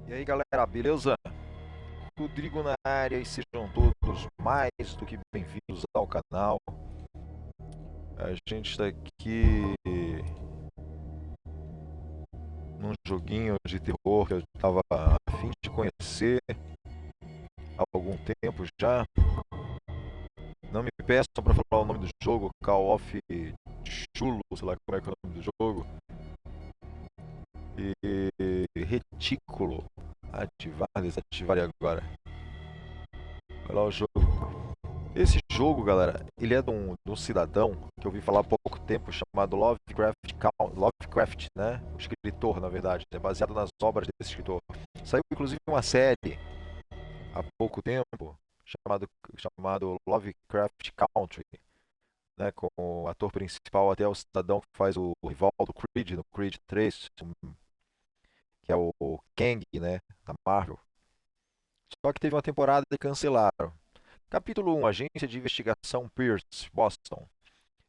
E aí galera, beleza? Rodrigo na área e sejam todos mais do que bem-vindos ao canal. A gente está aqui num joguinho de terror que eu estava a fim de conhecer há algum tempo já. Não me peçam para falar o nome do jogo, Call of Cthulhu, sei lá como é que é o nome do jogo. E retículo, ativar, desativar agora. Olha lá o jogo. Esse jogo, galera, ele é de um cidadão que eu ouvi falar há pouco tempo, chamado Lovecraft, né? O escritor, na verdade, é baseado nas obras desse escritor. Saiu inclusive uma série há pouco tempo, chamado Lovecraft Country, né? Com o ator principal até o cidadão que faz o rival do Creed, no Creed 3, que é o Kang, né? Da Marvel. Só que teve uma temporada e cancelaram. Capítulo 1, Agência de Investigação Pierce, Boston.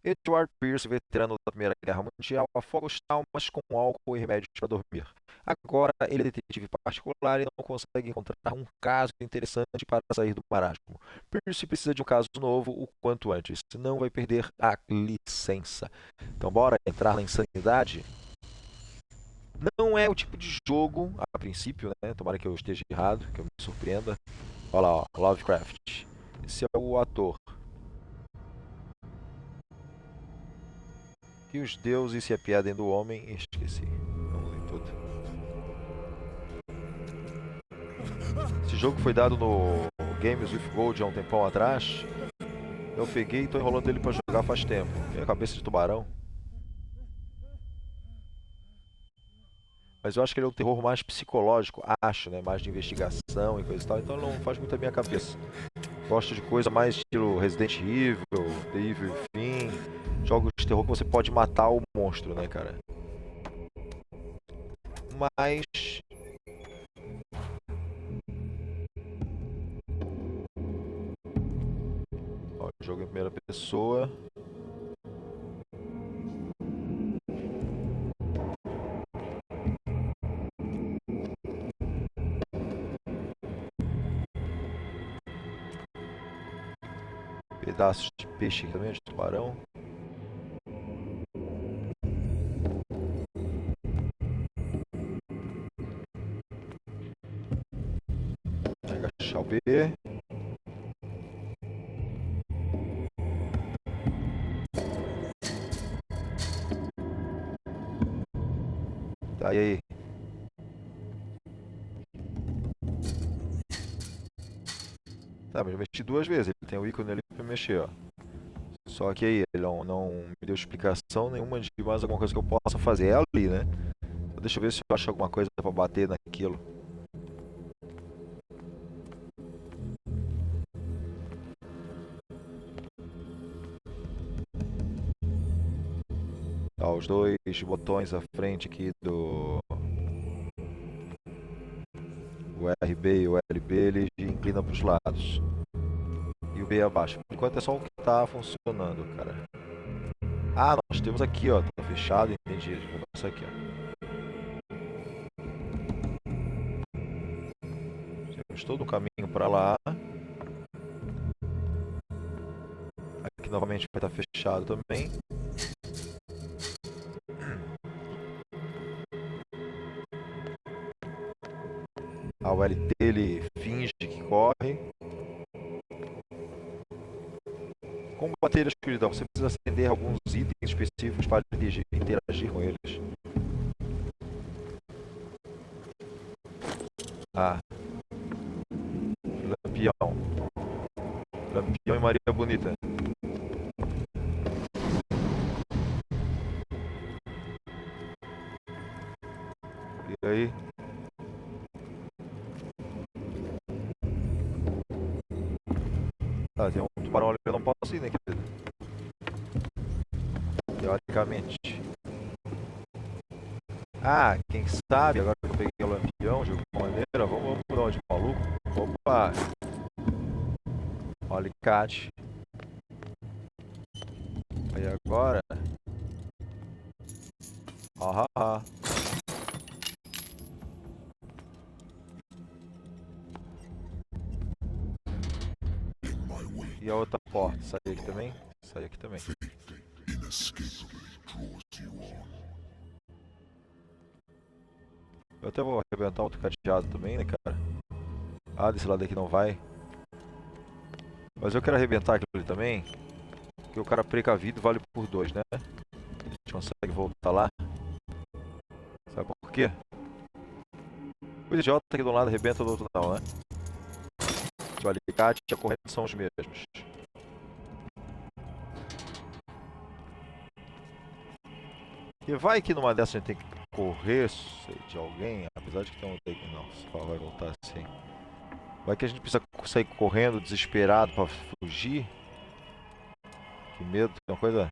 Edward Pierce, veterano da Primeira Guerra Mundial, afoga os traumas com álcool e remédios para dormir. Agora ele é detetive particular e não consegue encontrar um caso interessante para sair do marasmo. Pierce precisa de um caso novo o quanto antes, senão vai perder a licença. Então bora entrar na insanidade? Não é o tipo de jogo, a princípio, né? Tomara que eu esteja errado, que eu me surpreenda. Olha lá, ó, Lovecraft. Esse é o ator. Que os deuses se apiadem do homem. Esqueci. Vamos ler tudo. Esse jogo foi dado no Games with Gold há um tempão atrás. Eu peguei e tô enrolando ele pra jogar faz tempo. É a cabeça de tubarão. Mas eu acho que ele é um terror mais psicológico, acho, né? Mais de investigação e coisa e tal. Então não faz muito a minha cabeça. Gosto de coisa mais estilo Resident Evil, The Evil Within. Jogos de terror que você pode matar o monstro, né, cara? Mas ó, jogo em primeira pessoa. Pedaços de peixe aqui também, de tubarão. Agachar o B. Tá, e aí? Tá, mas eu mexi duas vezes. Ele tem o ícone ali pra mexer, ó. Só que aí, ele não me deu explicação nenhuma de mais alguma coisa que eu possa fazer. É ali, né? Deixa eu ver se eu acho alguma coisa pra bater naquilo. Tá, os dois botões à frente aqui do o RB e o LB, ele inclina pros lados. E o B abaixo. Por enquanto é só o que tá funcionando, cara. Ah, nós temos aqui, ó. Tá fechado, entendi. Vou passar aqui, ó. Temos todo o caminho pra lá. Aqui novamente vai estar fechado também. A ULT ele finge que corre. Combater a escuridão. Você precisa acender alguns itens específicos para interagir com eles. Ah, Lampião. Lampião e Maria Bonita. E aí? Ah, tem um tubarão ali, eu não posso ir, né, querido? Teoricamente. Ah, quem sabe, agora que eu peguei o lampião de alguma maneira, vamos mudar de maluco. Opa! Olha alicate. Aí agora. Aham. a outra porta. Sai aqui também? Sai aqui também. Eu até vou arrebentar outro cadeado também, né, cara? Ah, desse lado aqui não vai. Mas eu quero arrebentar aquilo ali também. Porque o cara precavido vale por 2, né? A gente consegue voltar lá. Sabe por quê? O idiota aqui do lado arrebenta do outro não, né? O alicate e a corrente são os mesmos. E vai que numa dessas a gente tem que correr de alguém, apesar de que tem um... Não, só vai voltar assim. Vai que a gente precisa sair correndo, desesperado pra fugir. Que medo, tem uma coisa...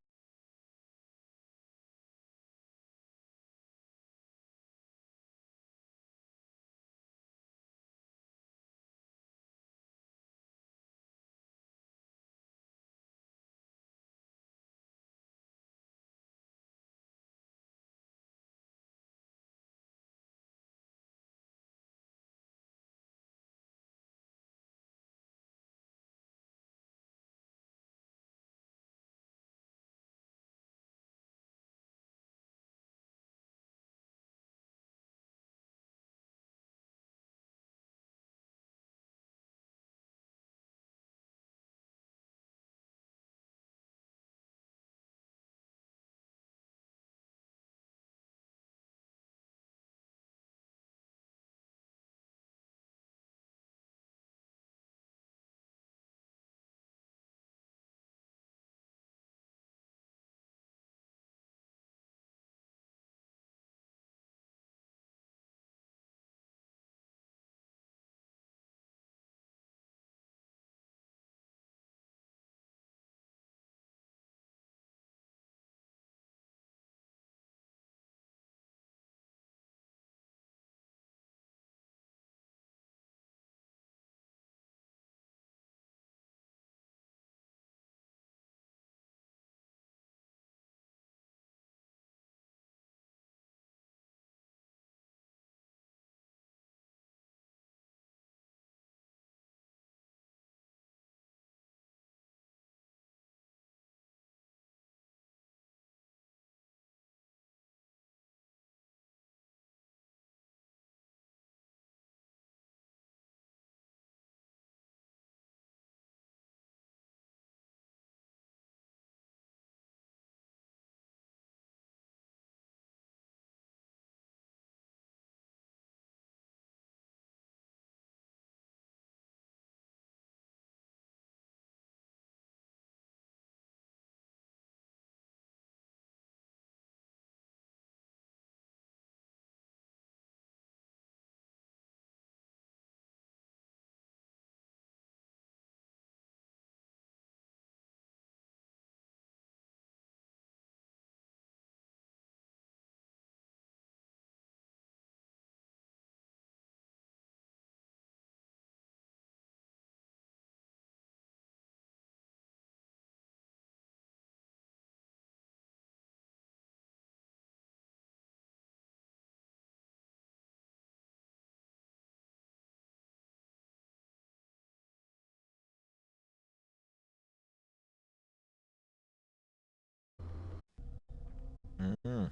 Hum.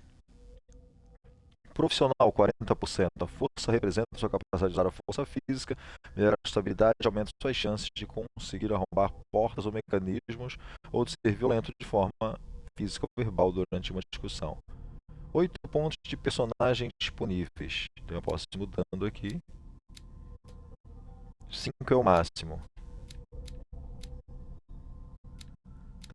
Profissional, 40%. A força representa sua capacidade de usar a força física, melhorar a estabilidade e aumenta suas chances de conseguir arrombar portas ou mecanismos ou de ser violento de forma física ou verbal durante uma discussão. 8 pontos de personagem disponíveis. Então eu posso ir mudando aqui. 5 é o máximo.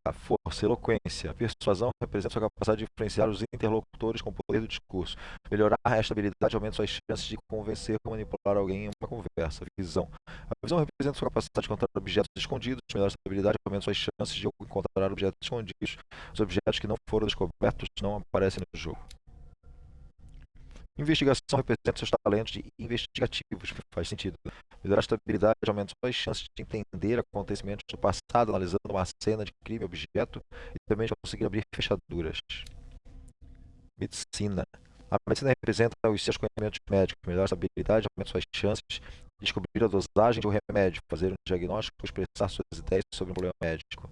A força, eloquência. A persuasão representa sua capacidade de influenciar os interlocutores com o poder do discurso. Melhorar a estabilidade aumenta suas chances de convencer ou manipular alguém em uma conversa. Visão. A visão representa sua capacidade de encontrar objetos escondidos. Melhorar a estabilidade aumenta suas chances de encontrar objetos escondidos. Os objetos que não foram descobertos não aparecem no jogo. Investigação representa seus talentos investigativos, que faz sentido. Melhorar a estabilidade aumenta suas chances de entender acontecimentos do passado, analisando uma cena de crime, objeto, e também de conseguir abrir fechaduras. Medicina. A medicina representa os seus conhecimentos médicos. Melhorar a estabilidade aumenta suas chances descobrir a dosagem de um remédio, fazer um diagnóstico, expressar suas ideias sobre um problema médico.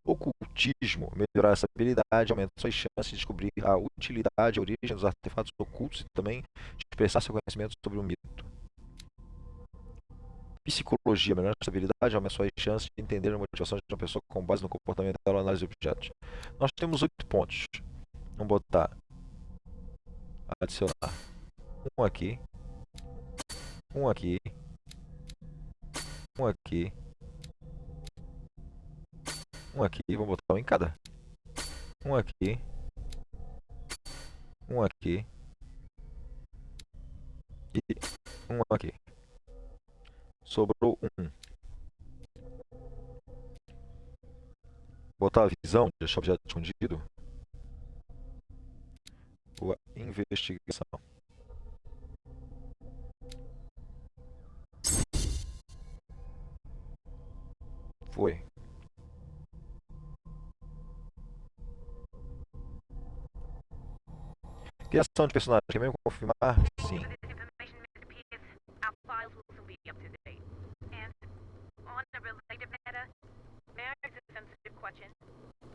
Ocultismo, melhorar essa habilidade, aumenta suas chances de descobrir a utilidade, a origem dos artefatos ocultos e também de expressar seu conhecimento sobre o mito. Psicologia, melhorar essa habilidade, aumenta suas chances de entender a motivação de uma pessoa com base no comportamento dela, análise de objetos. Nós temos 8 pontos. Vamos botar adicionar um aqui, um aqui, um aqui, um aqui, vamos botar um em cada. Um aqui, um aqui e um aqui. Sobrou um. Botar a visão de achar objeto escondido. Ou a investigação. Foi. Criação de personagem. Quer mesmo confirmar? Sim.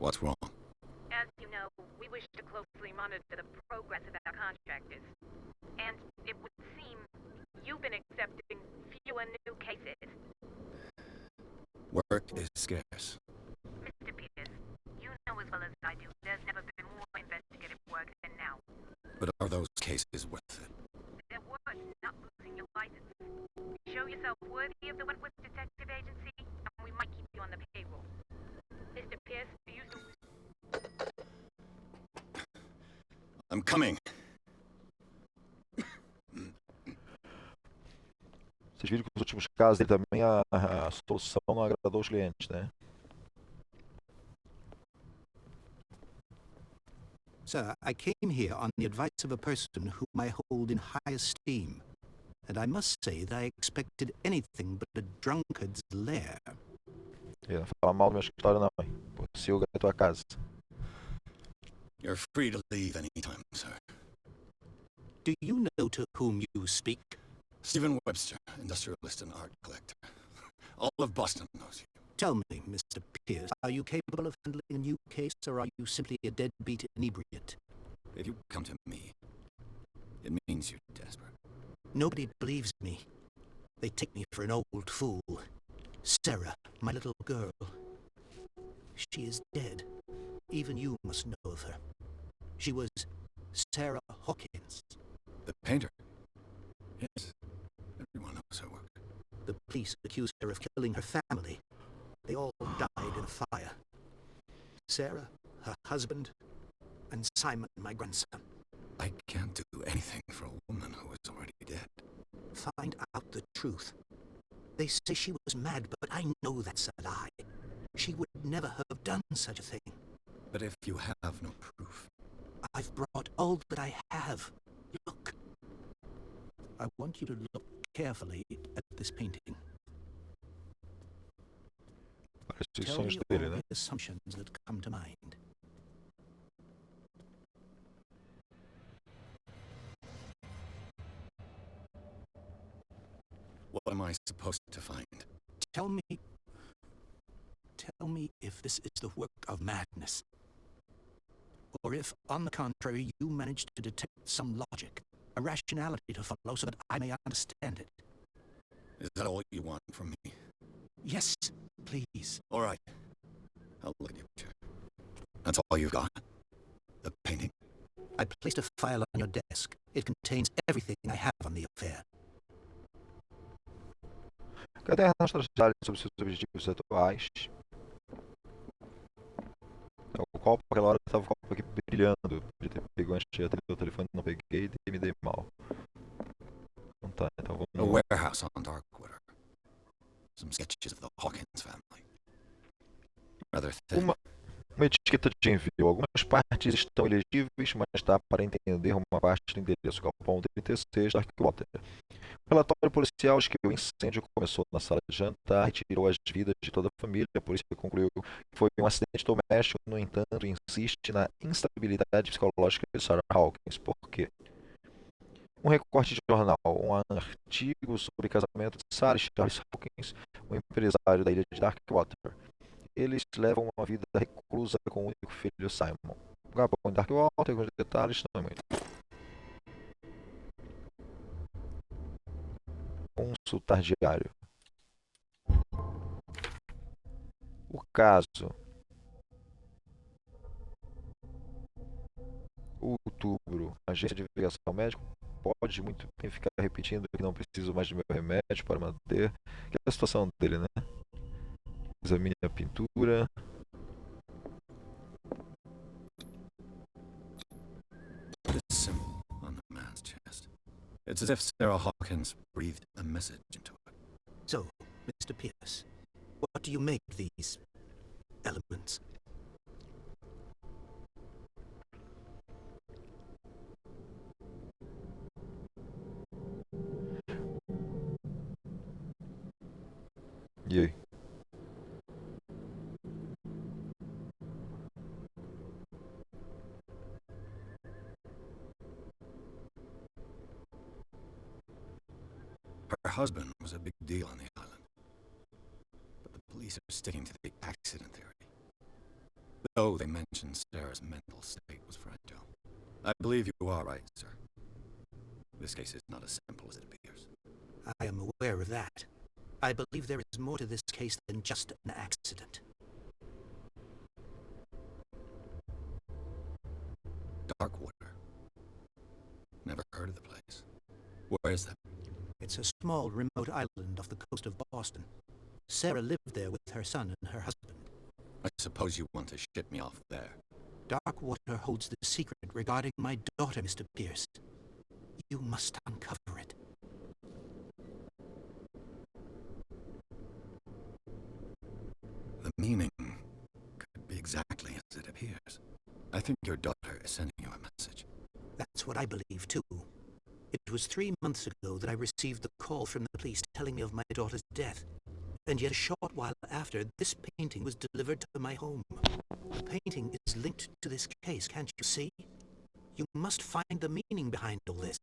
What's wrong? As you know, we wish to closely monitor the progress of our contractors. And it would seem you've been accepting fewer new cases. Work is scarce. Mr. Pierce, you know as well as I do, there's never been more investigative work than now. But are those cases worth it? They're worth not losing your license. Show yourself worthy of the Wentworth Detective Agency, and we might keep you on the payroll. Mr. Pierce, do you... I'm coming. Vocês viram que nos últimos casos ele também a solução não agradou os clientes, né? Sir, I came here on the advice of a person whom I hold in high esteem, and I must say that I expected anything but a drunkard's lair. Ele não fala mal do meu escritório não, hein? Pocilga é a tua casa. You're free to leave anytime, sir. Do you know to whom you speak? Stephen Webster, industrialist and art collector. All of Boston knows you. Tell me, Mr. Pierce, are you capable of handling a new case, or are you simply a deadbeat inebriate? If you come to me, it means you're desperate. Nobody believes me. They take me for an old fool. Sarah, my little girl. She is dead. Even you must know of her. She was Sarah Hawkins. The painter? Yes. Everyone knows her work. The police accused her of killing her family. They all died in a fire. Sarah, her husband, and Simon, my grandson. I can't do anything for a woman who is already dead. Find out the truth. They say she was mad, but I know that's a lie. She would never have done such a thing. But if you have no proof... I've brought all that I have. Look. I want you to look carefully at this painting. Tell me all the assumptions that come to mind. What am I supposed to find? Tell me if this is the work of madness. Or if, on the contrary, you manage to detect some logic, a rationality to follow so that I may understand it. Is that all you want from me? Yes, please. All right. I'll look at your picture. That's all you've got? The painting? I placed a file on your desk. It contains everything I have on the affair. Cadê as nossas detalhes sobre seus objetivos atuais? O copo, aquela hora estava o copo aqui brilhando. Podia ter pego antes de atender o telefone, não peguei e me dei mal. Então tá, então vamos... A warehouse on Darkwater. Some sketches of the Hawkins family. Rather thin. Uma etiqueta de envio. Algumas partes estão elegíveis, mas dá para entender uma parte do endereço. Galpão 36, Darkwater. O relatório policial diz que o incêndio começou na sala de jantar e tirou as vidas de toda a família. A polícia concluiu que foi um acidente doméstico. No entanto, insiste na instabilidade psicológica de Sarah Hawkins. Por quê? Um recorte de jornal, um artigo sobre casamento de Sarah e Charles Hawkins, um empresário da ilha de Darkwater. Eles levam uma vida reclusa com o único filho Simon. Gabão em Darkwater, alguns detalhes, não é muito. Consultar diário. O caso. Outubro. Agência de investigação médico. Pode muito bem ficar repetindo que não preciso mais de meu remédio para manter. Que é a situação dele, né? Examine a pintura. This symbol on the man's chest. It's as if Sarah Hawkins breathed a message into it. So, Mr. Pierce, what do you make of these elements? E aí? Her husband was a big deal on the island. But the police are sticking to the accident theory. Though they mentioned Sarah's mental state was fragile. I believe you are right, sir. This case is not as simple as it appears. I am aware of that. I believe there is more to this case than just an accident. Darkwater. Never heard of the place. Where is that? It's a small, remote island off the coast of Boston. Sarah lived there with her son and her husband. I suppose you want to ship me off there. Darkwater holds the secret regarding my daughter, Mr. Pierce. You must uncover it. The meaning could be exactly as it appears. I think your daughter is sending you a message. That's what I believe, too. It was 3 months ago that I received the call from the police telling me of my daughter's death. And yet a short while after, this painting was delivered to my home. The painting is linked to this case, can't you see? You must find the meaning behind all this.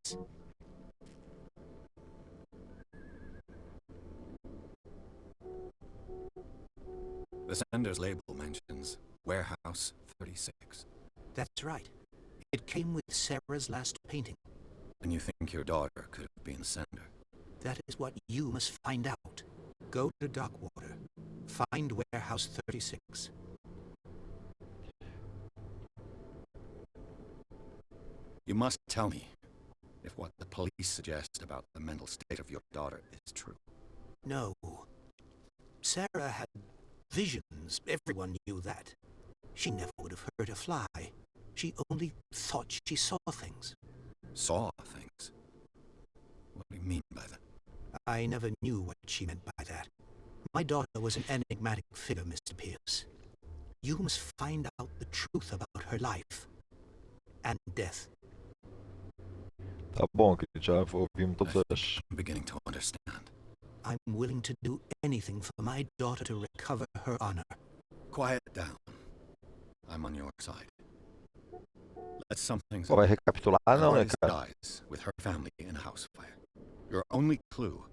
The sender's label mentions Warehouse 36. That's right. It came with Sarah's last painting. And you think your daughter could have been the sender? That is what you must find out. Go to Darkwater. Find Warehouse 36. You must tell me if what the police suggest about the mental state of your daughter is true. No. Sarah had visions. Everyone knew that. She never would have hurt a fly. She only thought she saw things. Saw things? What do you mean by that? I never knew what she meant by that. My daughter was an enigmatic figure, Mr. Pierce. You must find out the truth about her life and death. Tá bom, que já ouvimos todas as. I'm beginning to understand. I'm willing to do anything for my daughter to recover her honor. Quiet down. I'm on your side. Let's sum things Pô, up. vai recapitular? Ah, não, né, Artist cara? dies with her family in a house fire. Your only clue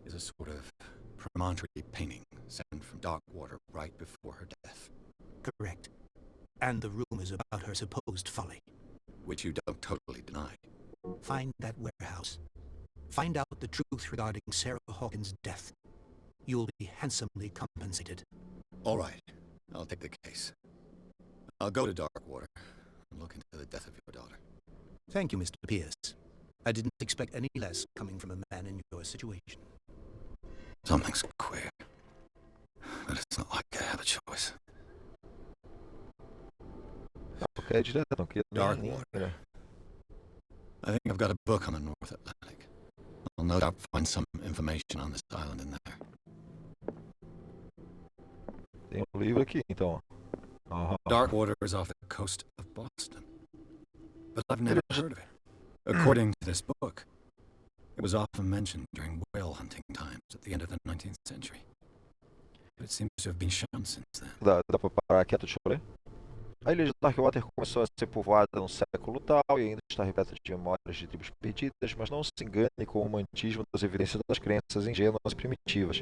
is a sort of premonitory painting sent from Darkwater right before her death. Correct. And the rumors about her supposed folly. Which you don't totally deny. Find that warehouse. Find out the truth regarding Sarah Hawkins' death. You'll be handsomely compensated. All right, I'll take the case. I'll go to Darkwater and look into the death of your daughter. Thank you, Mr. Pierce. I didn't expect any less coming from a man in your situation. Something's queer. But it's not like I have a choice. Porque é direto, não queria nem. Darkwater. I think I've got a book on the North Atlantic. I'll no doubt find some information on this island in there. Tem livro aqui, então. Darkwater is off the coast of Boston. But I've never heard of it. According to this book, it was often mentioned during whale hunting times at the end of the 19th century. But it seems to have been shown since then. Dá pra parar quieto, deixa eu ler? A ilha de Darkwater começou a ser povoada no século tal e ainda está repleta de memórias de tribos perdidas, mas não se engane com o romantismo das evidências das crenças ingênuas e primitivas.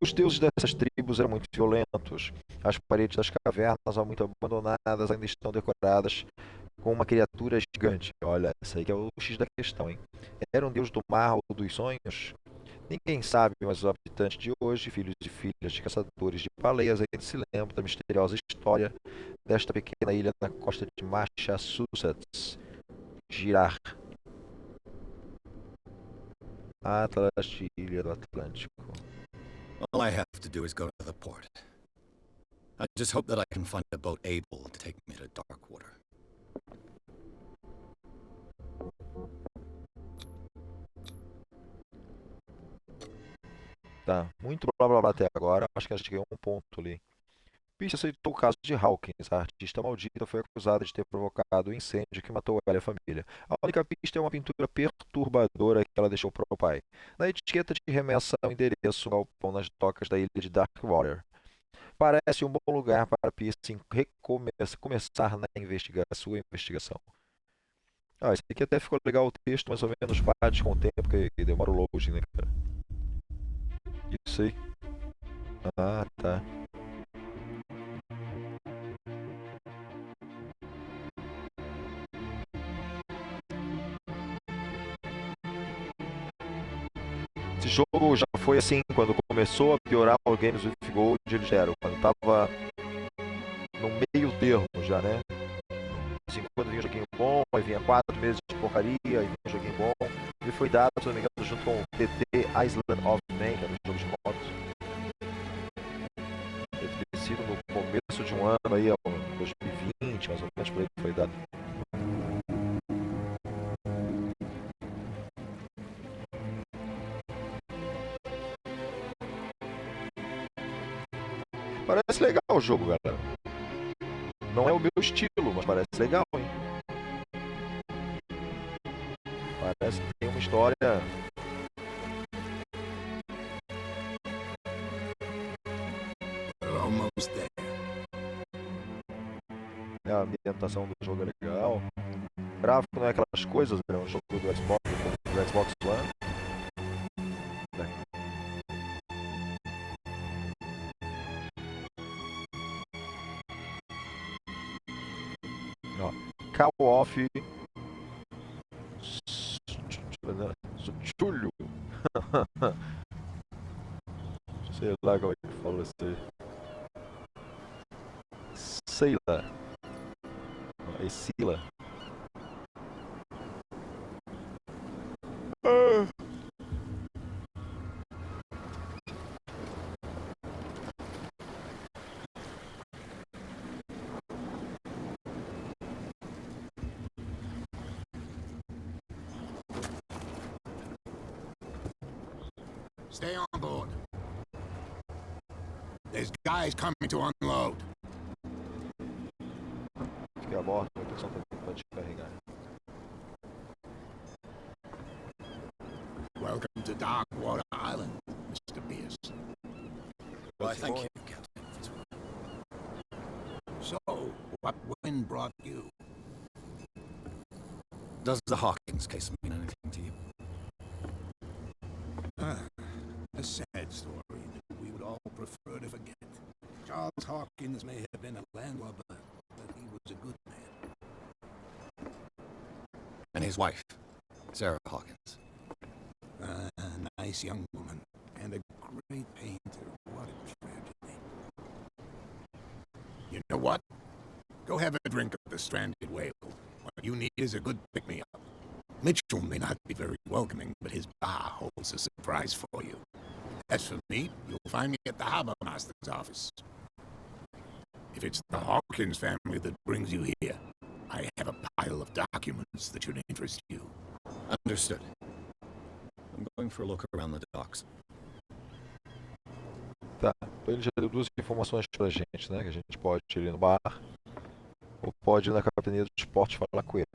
Os deuses dessas tribos eram muito violentos. As paredes das cavernas, há muito abandonadas, ainda estão decoradas com uma criatura gigante. Olha, isso aí que é o X da questão, hein? Era um deus do mar ou dos sonhos? Ninguém sabe, mas os habitantes de hoje, filhos e filhas de caçadores de baleias, ainda se lembram da misteriosa história desta pequena ilha na costa de Massachusetts. Girar. Atlas de Ilha do Atlântico. All I have to do is go to the port. I just hope that I can find a boat able to take me to Darkwater. Tá, muito blá blá blá até agora. Acho que a gente ganhou um ponto ali. Peach aceitou o caso de Hawkins. A artista maldita foi acusada de ter provocado o incêndio que matou ela e a família. A única pista é uma pintura perturbadora que ela deixou para o pai. Na etiqueta de remessa ao endereço ao galpão nas docas da ilha de Darkwater. Parece um bom lugar para Pierce começar na sua investigação. Ah, esse aqui até ficou legal o texto, mais ou menos bate com o tempo que demora o loading, né, cara? Isso aí. Ah, tá. Esse jogo já foi assim, quando começou a piorar o Games with Gold, eles deram. Quando tava no meio termo já, né? Assim, quando vinha um joguinho bom, aí vinha 4 meses de porcaria, aí vinha um joguinho bom. Ele foi dado, se não me engano, junto com o TT Island of Man, que era um jogo de motos. Deve ter sido no começo de um ano aí, 2020, mais ou menos, por aí que foi dado. Parece legal o jogo, galera. Não é o meu estilo, mas parece legal, hein? Parece que tem uma história. We're almost there. A ambientação do jogo é legal. O gráfico não é aquelas coisas, é um jogo do Xbox One. Ó, Call of cthulhu. Sei lá como é que fala isso aí. Sei lá. É Sila. Stay on board. There's guys coming to unload. Fique a bordo, a proteção para descarregar. Welcome to Darkwater Island, Mr. Pierce. Well, thank you, Captain. So, what wind brought you? Does the Hawkins case mean anything to you? A sad story that we would all prefer to forget. Charles Hawkins may have been a landlubber, but he was a good man. And his wife, Sarah Hawkins. A nice young woman, and a great painter. What a tragedy. You know what? Go have a drink of the stranded whale. What you need is a good pick-me-up. Mitchell may not be very welcoming, but his bar holds a surprise for you. As for me, you'll find me at the harbor master's office. If it's the Hawkins family that brings you here, I have a pile of documents that should interest you. Understood. I'm going for a look around the docks. Tá, então ele já deu duas informações pra gente, né? Que a gente pode ir ali no bar, ou pode ir na capitania do esporte falar com ele.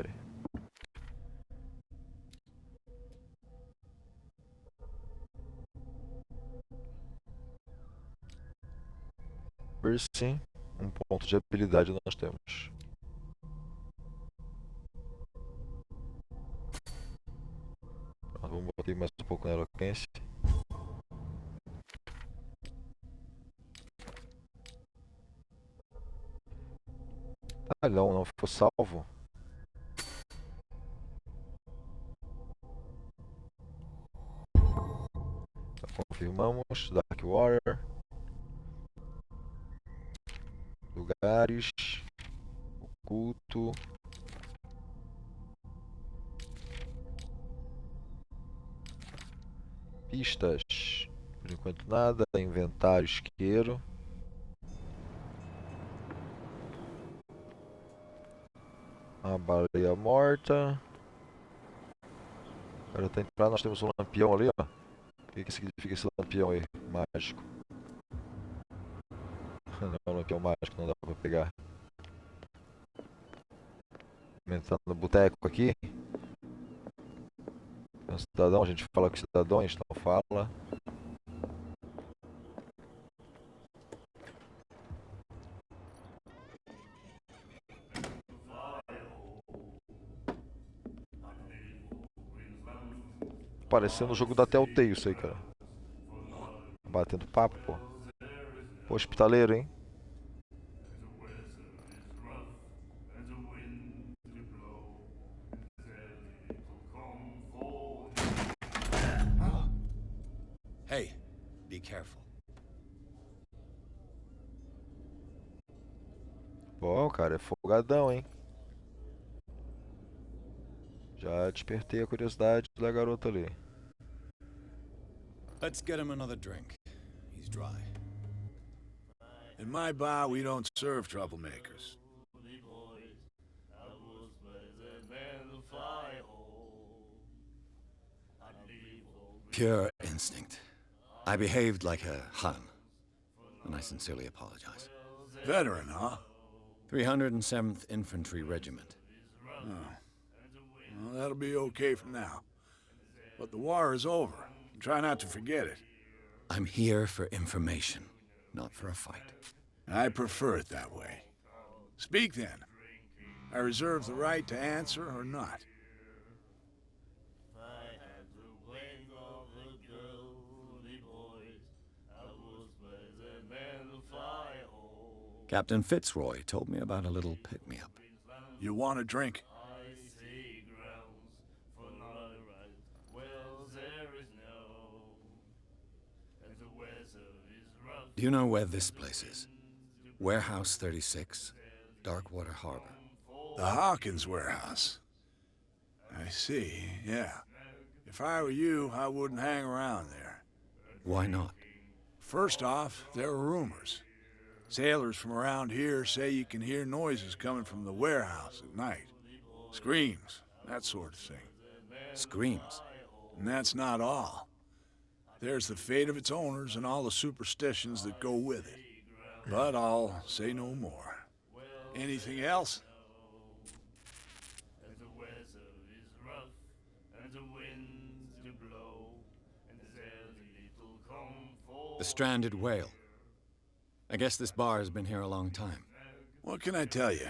Percy, um ponto de habilidade nós temos. Botei mais um pouco na eloquência. Ah, não ficou salvo. Então, confirmamos. Dark Warrior. Lugares. Oculto. Pistas. Por enquanto nada. Inventário isqueiro. Uma baleia morta. Para tentar, nós temos um lampião ali, ó. O que significa esse lampião aí? Mágico. Não, lampião mágico, não dá pra pegar. Entrando no boteco aqui. Tem um cidadão, a gente fala com cidadãos, não fala. Parecendo o jogo da Telltale isso aí, cara. Batendo papo, pô. Pô, hospitaleiro, hein? Hey, be careful. Bom, cara, é folgadão, hein? Já despertei a curiosidade da garota ali. Let's get him another drink. He's dry. In my bar, we don't serve troublemakers. Pure instinct. I behaved like a Hun, and I sincerely apologize. Veteran, huh? 307th Infantry Regiment. Well, that'll be okay for now. But the war is over. Try not to forget it. I'm here for information, not for a fight. I prefer it that way. Speak then. I reserve the right to answer or not. Captain Fitzroy told me about a little pick-me-up. You want a drink? Do you know where this place is? Warehouse 36, Darkwater Harbor. The Hawkins warehouse. I see, yeah. If I were you, I wouldn't hang around there. Why not? First off, there are rumors. Sailors from around here say you can hear noises coming from the warehouse at night. Screams, that sort of thing. Screams. And that's not all. There's the fate of its owners and all the superstitions that go with it. But I'll say no more. Anything else? The stranded whale. I guess this bar has been here a long time. What can I tell you?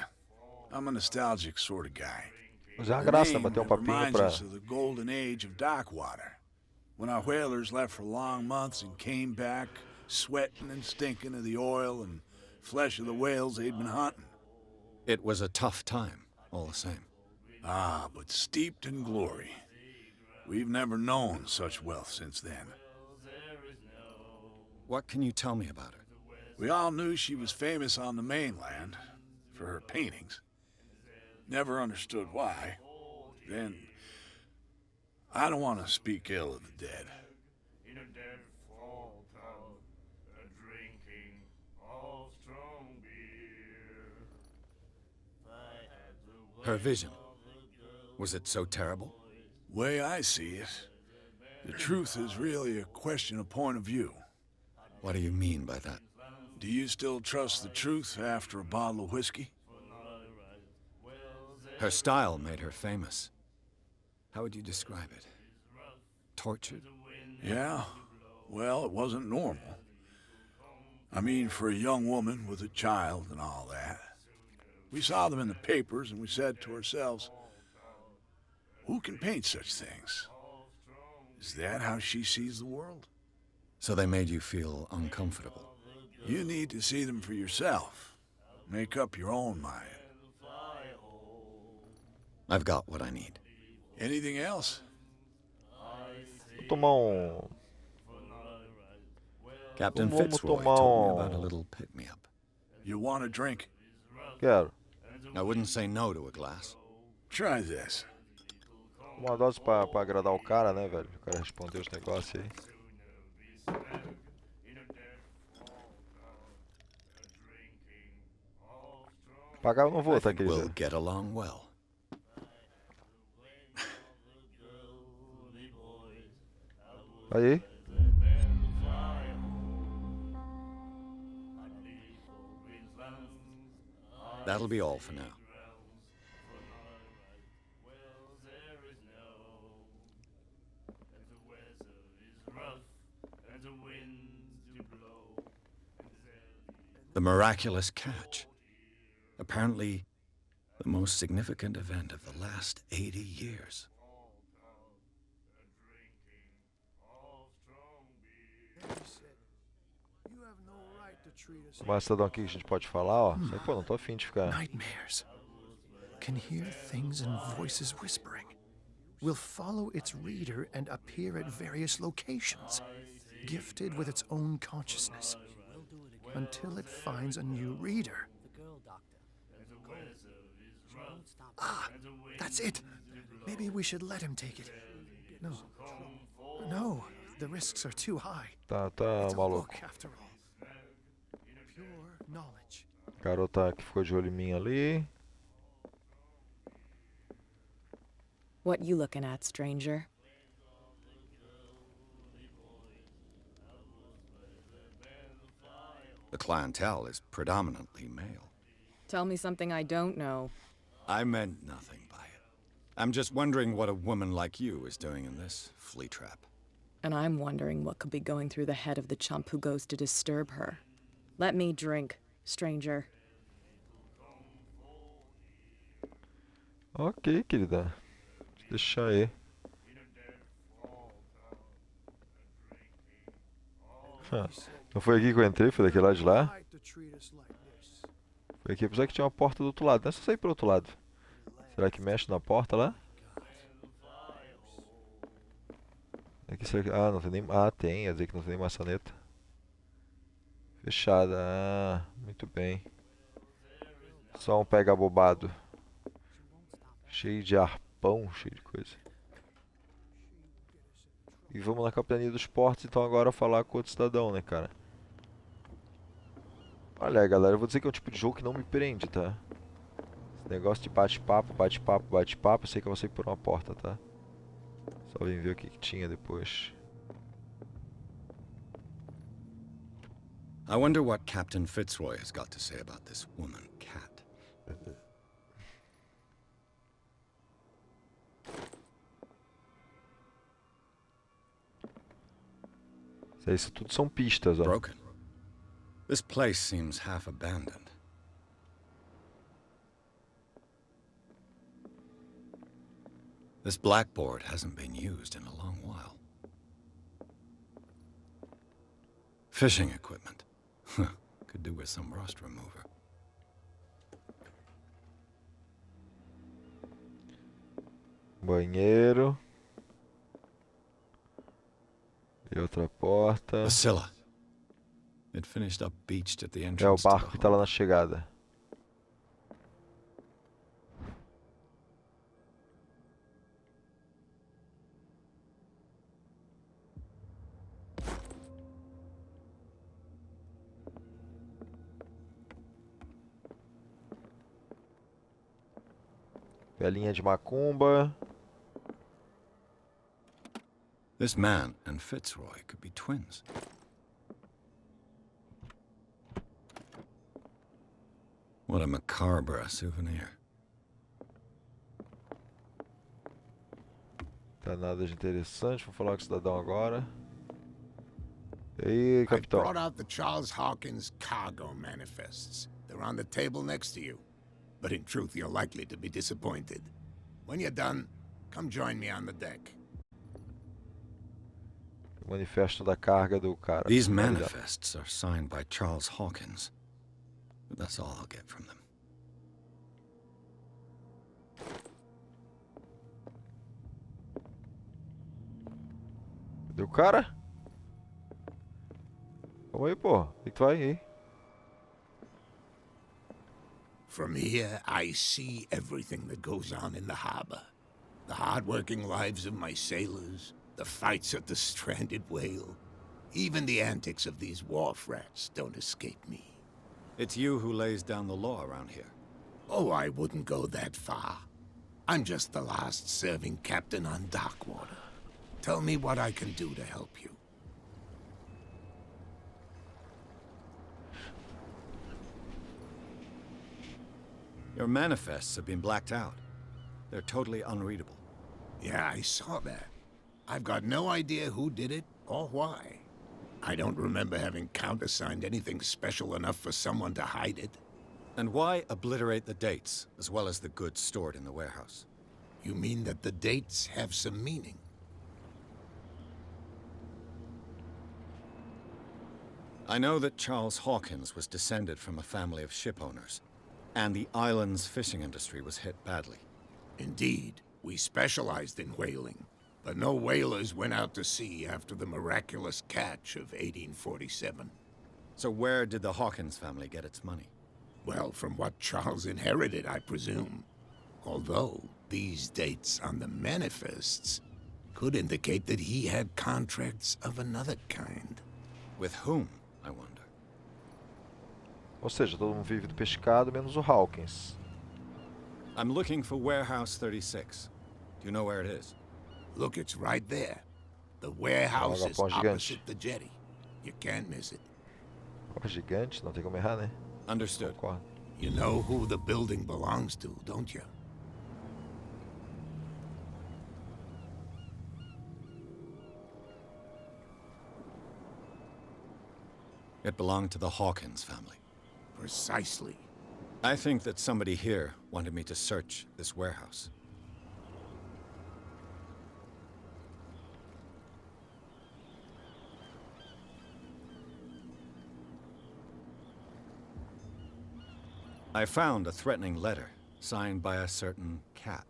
I'm a nostalgic sort of guy. Mas é uma The graça name bater um papinho reminds pra... us of the golden age of Darkwater, when our whalers left for long months and came back sweating and stinking of the oil and flesh of the whales they'd been hunting. It was a tough time, all the same. Ah, but steeped in glory. We've never known such wealth since then. What can you tell me about her? We all knew she was famous on the mainland for her paintings. Never understood why. Then, I don't want to speak ill of the dead. Her vision. Was it so terrible? Way I see it, the truth is really a question of point of view. What do you mean by that? Do you still trust the truth after a bottle of whiskey? Her style made her famous. How would you describe it? Tortured? Yeah, well, it wasn't normal. I mean, for a young woman with a child and all that. We saw them in the papers and we said to ourselves, who can paint such things? Is that how she sees the world? So they made you feel uncomfortable. You need to see them for yourself. Make up your own mind. I've got what I need. Anything else? Vou tomar Captain Vamos Fitzroy tomar told me about a little pick-me-up. You want a drink? Quero. I wouldn't say no to a glass. Try this. Uma dose pra agradar o cara, né, velho? O cara respondeu os negócios aí. Pagar eu não vou, I tá, think querida? we'll get along well. Aí. That'll be all for now. The miraculous catch. Apparently, the most significant event of the last 80 years. Mais cidadão aqui que a gente pode falar, ó. Só que, pô, não tô afim de ficar. Nightmares. Can hear things and voices whispering. Will follow its reader and appear at various locations, gifted with its own consciousness, until it finds a new reader. Ah, that's it. Maybe we should let him take it. No, the risks are too high. Tá It's a maluco. book, after all. Pure knowledge. Garota que ficou de olho em mim ali. What you looking at, stranger? The clientele is predominantly male. Tell me something I don't know. I meant nothing by it. I'm just wondering what a woman like you is doing in this flea trap. And I'm wondering what could be going through the head of the chump who goes to disturb her. Let me drink, stranger. Ok, querida. Deixa aí. Não foi aqui que eu entrei? Foi daquele lado de lá? Foi aqui, apesar que tinha uma porta do outro lado. Não é só sair pro outro lado. Será que mexe na porta lá? Aqui, será que... Ah, não tem nem... Ah, tem. Quer dizer que não tem nem maçaneta. Fechada. Ah, muito bem. Só um pega bobado. Cheio de arpão, cheio de coisa. E vamos na capitania dos portos, então agora falar com outro cidadão, né, cara? Olha aí, galera, eu vou dizer que é um tipo de jogo que não me prende, tá? Esse negócio de bate-papo, bate-papo, bate-papo, eu sei que eu vou sair por uma porta, tá? Só vim ver o que tinha depois. I wonder what Captain Fitzroy has got to say about this woman cat. Isso tudo são pistas, ó. Broken. This place seems half abandoned. This blackboard hasn't been used in a long while. Fishing equipment. Could do with some rust remover. Banheiro. E outra porta. The Scylla. It finished up beached at the É o entrance to the barco que tá lá harbor. na chegada. Velinha de macumba. This man and Fitzroy could be twins. What a macabre souvenir. Tá nada de interessante. Vou falar com o cidadão agora. E aí, I capitão? brought out the Charles Hawkins cargo manifests. They're on the table next to you. But in truth, you're likely to be disappointed. When you're done, come join me on the deck. O manifesto da carga do cara. These manifests are signed by Charles Hawkins. But that's all I'll get from them. Cadê o cara? Calma aí, pô. O que tu vai aí? From here, I see everything that goes on in the harbor. The hard-working lives of my sailors, the fights at the stranded whale. Even the antics of these wharf rats don't escape me. It's you who lays down the law around here. Oh, I wouldn't go that far. I'm just the last serving captain on Darkwater. Tell me what I can do to help you. Your manifests have been blacked out. They're totally unreadable. Yeah, I saw that. I've got no idea who did it or why. I don't remember having countersigned anything special enough for someone to hide it. And why obliterate the dates, as well as the goods stored in the warehouse? You mean that the dates have some meaning? I know that Charles Hawkins was descended from a family of ship owners, and the island's fishing industry was hit badly. Indeed, we specialized in whaling, but no whalers went out to sea after the miraculous catch of 1847. So where did the Hawkins family get its money? Well, from what Charles inherited, I presume. Although, these dates on the manifests could indicate that he had contracts of another kind. With whom, I wonder? Ou seja, todo mundo vive do pescado, menos o Hawkins. I'm looking for Warehouse 36. Do you know where it is? Look, it's right there. The warehouse is opposite the jetty. You can't miss it. Porra gigante, não tem como errar, né? Understood. Concordo. You know who the building belongs to, don't you? It belonged to the Hawkins family. Precisely. I think that somebody here wanted me to search this warehouse. I found a threatening letter signed by a certain cat.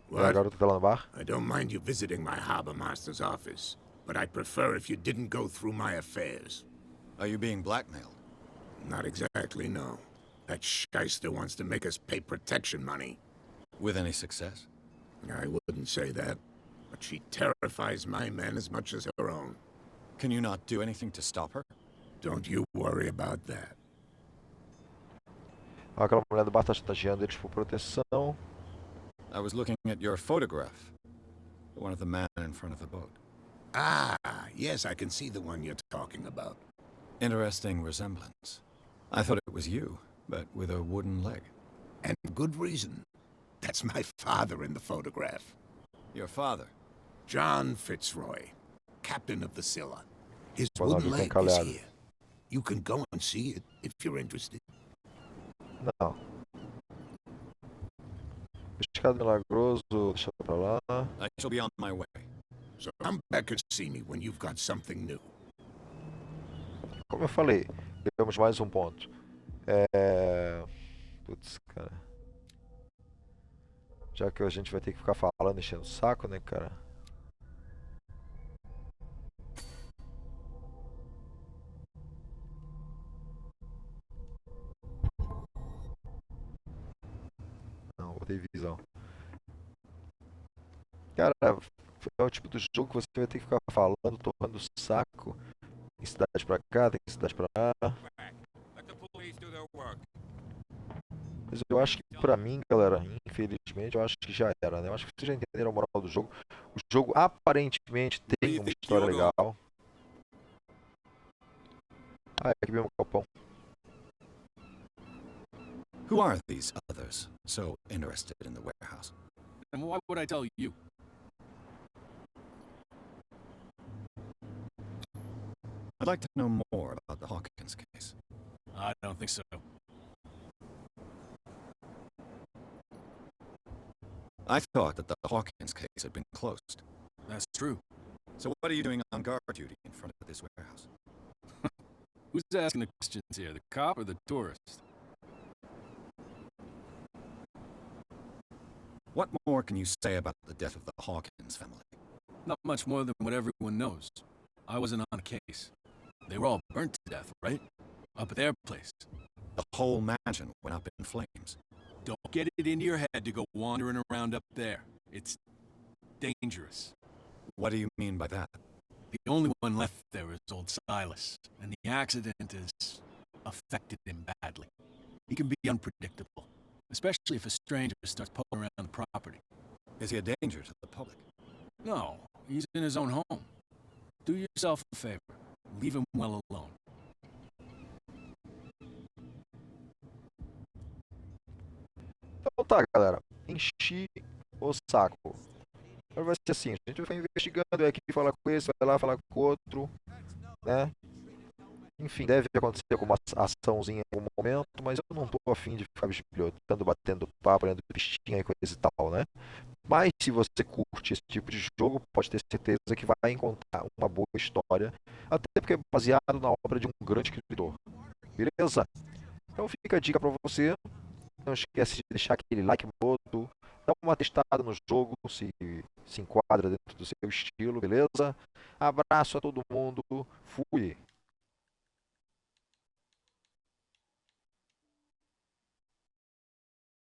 What? Garota tá lá no bar? I don't mind you visiting my harbor master's office, but I'd prefer if you didn't go through my affairs. Are you being blackmailed? Not exactly, no. That shyster wants to make us pay protection money. With any success? I wouldn't say that, but she terrifies my men as much as her own. Can you not do anything to stop her? Don't you worry about that. Aquela mulher do bar tá chantageando eles por proteção. I was looking at your photograph. One of the men in front of the boat. Ah, yes, I can see the one you're talking about. Interesting resemblance. I thought it was you, but with a wooden leg. And good reason. That's my father in the photograph. Your father? John Fitzroy, captain of the Scylla. His Well, wooden now you leg can is call it. here. You can go and see it if you're interested. Não. Pescado milagroso, deixa pra lá. I shall be on my way. So come back and see me when you've got something new. Como eu falei, temos mais um ponto. Putz, cara. Já que a gente vai ter que ficar falando, enchendo o saco, né, cara? Não, botei visão. Cara, é o tipo do jogo que você vai ter que ficar falando, torrando o saco. Tem cidade pra cá, tem cidade pra lá. Mas eu acho que pra mim, galera, infelizmente, eu acho que já era, né? Eu acho que vocês já entenderam a moral do jogo. O jogo aparentemente tem uma história legal. Ah, é aqui mesmo o copão. Who are these others so interested in the warehouse? And why would I tell you? I'd like to know more about the Hawkins case. I don't think so. I thought that the Hawkins case had been closed. That's true. So what are you doing on guard duty in front of this warehouse? Who's asking the questions here, the cop or the tourist? What more can you say about the death of the Hawkins family? Not much more than what everyone knows. I wasn't on a case. They were all burnt to death, right? Up at their place. The whole mansion went up in flames. Don't get it into your head to go wandering around up there. It's dangerous. What do you mean by that? The only one left there is old Silas, and the accident has affected him badly. He can be unpredictable, especially if a stranger starts poking around the property. Is he a danger to the public? No, he's in his own home. Do yourself a favor. Leave him well alone. Então tá, galera. Enchi o saco. Agora vai ser assim, a gente vai investigando, é aqui falar com esse, vai lá falar com o outro, né? Enfim, deve acontecer alguma açãozinha em algum momento, mas eu não tô afim de ficar bisbilhotando, batendo papo, lendo pistinha e coisa e tal, né? Mas se você curte esse tipo de jogo, pode ter certeza que vai encontrar uma boa história, até porque é baseado na obra de um grande escritor. Beleza? Então fica a dica pra você. Não esquece de deixar aquele like maroto, dá uma testada no jogo, se enquadra dentro do seu estilo, beleza? Abraço a todo mundo, fui!